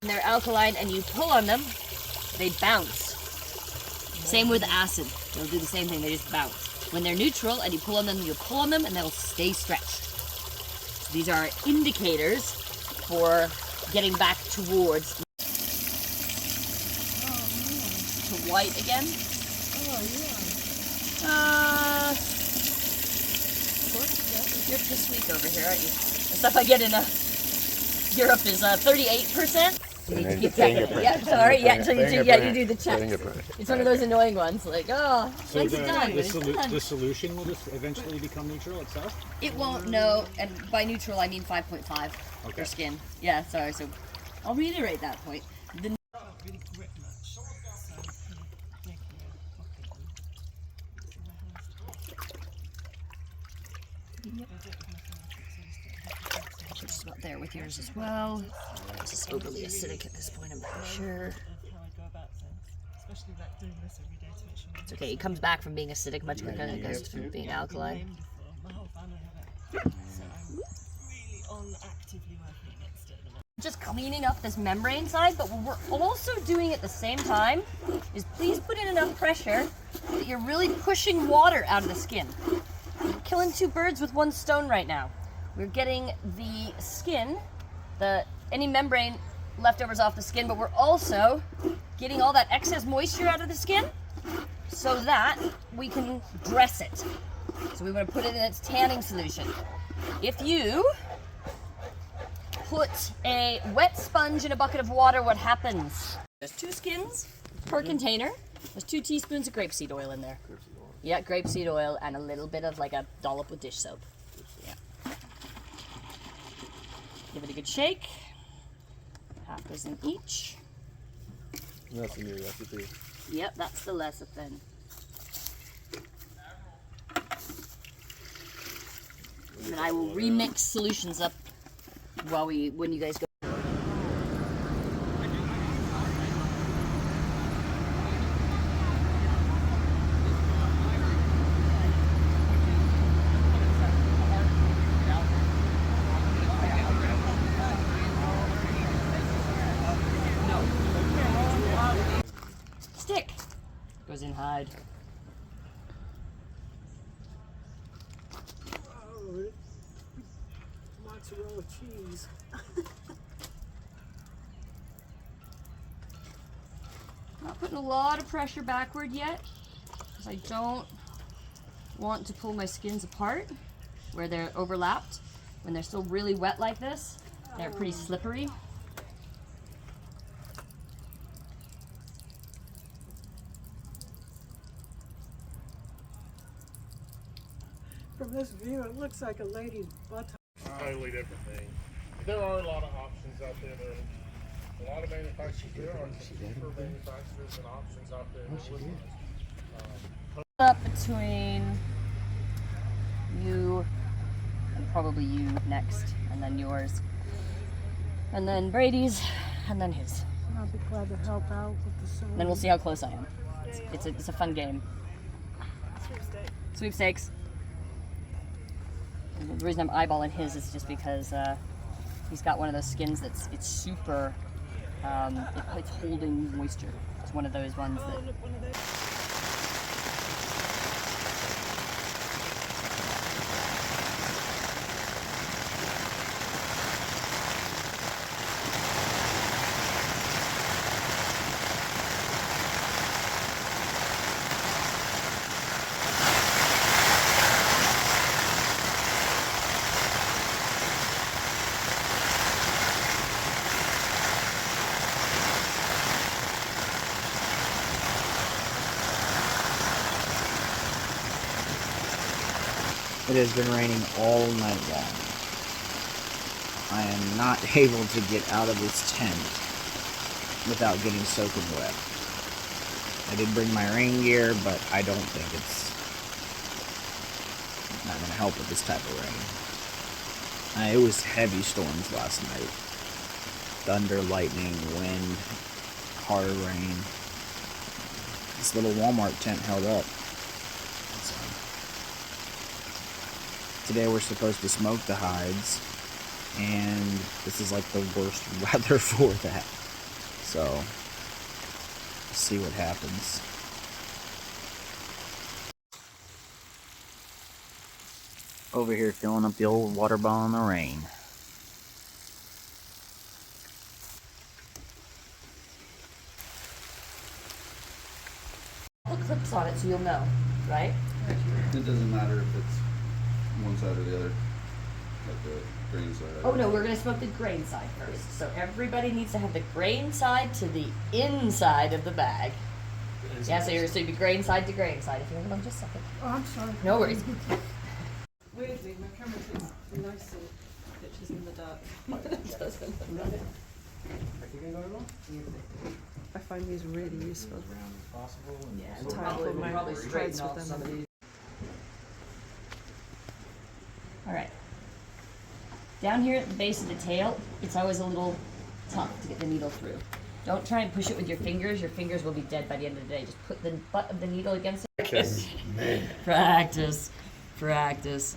When they're alkaline and you pull on them, they bounce. Same with acid. They'll do the same thing, they just bounce. When they're neutral and you pull on them, and they'll stay stretched. So these are indicators for getting back towards to white again. You're piss weak over here, aren't you? The stuff I get in Europe is 38%. You need to keep checking. Yeah, sorry. Yeah, so you do the checks. It's one of those annoying ones, like, oh, so it's done. The solution will eventually become neutral itself? It won't, no. And by neutral, I mean 5.5 for skin. Yeah, sorry. So I'll reiterate that point. Just about there with yours as well. It's just overly acidic at this point, I'm pretty sure. It's okay, it comes back from being acidic much quicker than it goes from being alkaline. Just cleaning up this membrane side, but what we're also doing at the same time is please put in enough pressure that you're really pushing water out of the skin. We're killing two birds with one stone right now. We're getting the skin, any membrane leftovers off the skin, but we're also getting all that excess moisture out of the skin so that we can dress it. So we want to put it in its tanning solution. If you put a wet sponge in a bucket of water, what happens? There's 2 skins per container. There's 2 teaspoons of grapeseed oil in there. Yeah, grapeseed oil and a little bit of like a dollop of dish soap. Give it a good shake. Half dozen each. And that's the new recipe. Yep, that's the lecithin. And then I will remix solutions up when you guys go. Stick goes in hide. Oh, mozzarella cheese. Not putting a lot of pressure backward yet, because I don't want to pull my skins apart where they're overlapped. When they're still really wet like this, they're pretty slippery. From this view, it looks like a lady's butt. Totally different thing. There are a lot of options out there. A lot of manufacturers, there are some cheaper manufacturers and options out there. Up between you and probably you next, and then yours, and then Brady's, and then his. I'll be glad to help out with the sewing. Then we'll see how close I am. It's a fun game. Sweepstakes. The reason I'm eyeballing his is just because he's got one of those skins it's super, it's holding moisture. It's one of those ones that... It has been raining all night long. I am not able to get out of this tent without getting soaking wet. I did bring my rain gear, but I don't think it's not going to help with this type of rain. It was heavy storms last night. Thunder, lightning, wind, hard rain. This little Walmart tent held up. Today we're supposed to smoke the hides, and this is like the worst weather for that. So, see what happens. Over here filling up the old water bottle in the rain. Put clips on it so you'll know, right? It doesn't matter if it's one side or the other, like the grain side. Oh no, we're gonna smoke the grain side first. So everybody needs to have the grain side to the inside of the bag. Yeah, so you're grain side to grain side. If you hold on just a second. Oh, I'm sorry. No worries. Weirdly, my camera takes nicer pictures in the dark. I find these really useful. Yeah, And tie up all my threads with them. All right. Down here at the base of the tail, it's always a little tough to get the needle through. Don't try and push it with your fingers. Your fingers will be dead by the end of the day. Just put the butt of the needle against it. Practice. Practice.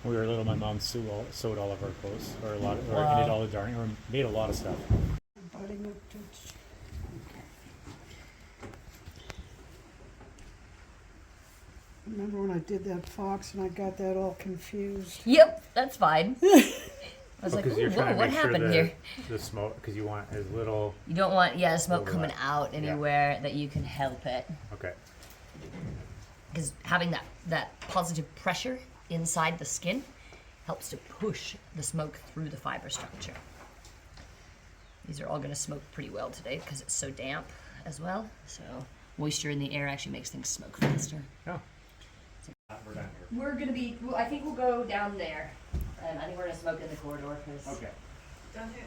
When we were little, my mom sewed all of our clothes, or Wow. knit all the darning, or made a lot of stuff. Remember when I did that fox and I got that all confused? Yep, that's fine. I was like, Because ooh, you're trying whoa, to what make sure happened here? the smoke, because you want as little. You don't want, smoke Overlap. coming out Yeah. anywhere that you can help it. Okay. Because having that positive pressure inside the skin helps to push the smoke through the fiber structure. These are all going to smoke pretty well today because it's so damp as well. So moisture in the air actually makes things smoke faster. Oh. We're done here. We're going to be, I think we'll go down there. And I think we're going to smoke in the corridor because... Okay. Down here.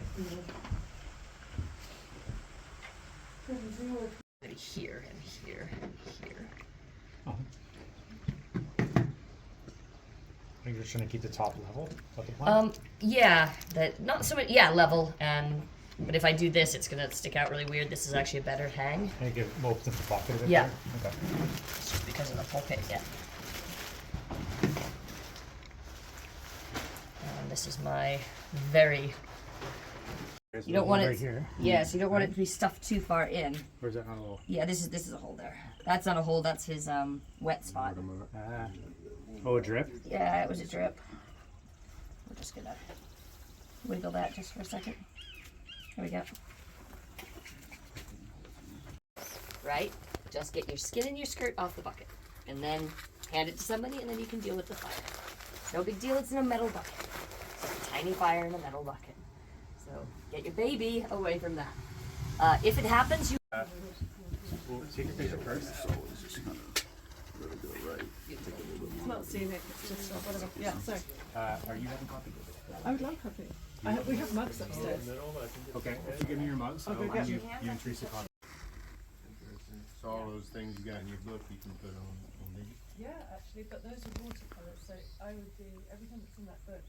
Here and here and here. I think you're trying to keep the top level of the plant. Yeah, that not so much. Yeah, level. But if I do this, it's gonna stick out really weird. This is actually a better hang. And give open the pocket a bit. Yeah. There? Okay. It's just because of the pulpit. Yeah. And this is my very. There's You don't one want right it. here. Yeah, so you don't want it to be stuffed too far in. Where's that not a little? Yeah, this is a hole there. That's not a hole. That's his wet spot. Oh, a drip? Yeah, it was a drip. We're just gonna wiggle that just for a second. There we go. Right? Just get your skin and your skirt off the bucket. And then hand it to somebody and then you can deal with the fire. It's no big deal, it's in a metal bucket. It's a tiny fire in a metal bucket. So get your baby away from that. If it happens, you... We'll take your picture first. It's not scenic, it's just whatever. Yeah, sorry. Are you having coffee? I would love coffee. We have mugs upstairs. Okay, if you give me your mugs, I'll Okay, give you and Theresa coffee. So all those things you got in your book you can put on these. Yeah, actually, but those are watercolors, so I would do everything that's in that book.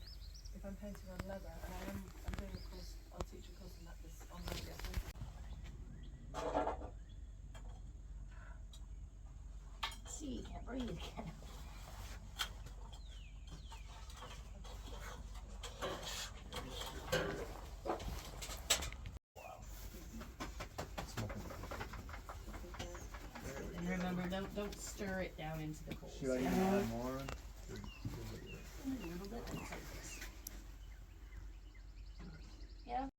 If I'm painting on leather, and I'm doing a course, I'll teach a course on that this on Monday. I think. See, you can't breathe again. And remember, don't stir it down into the holes. Should I use more?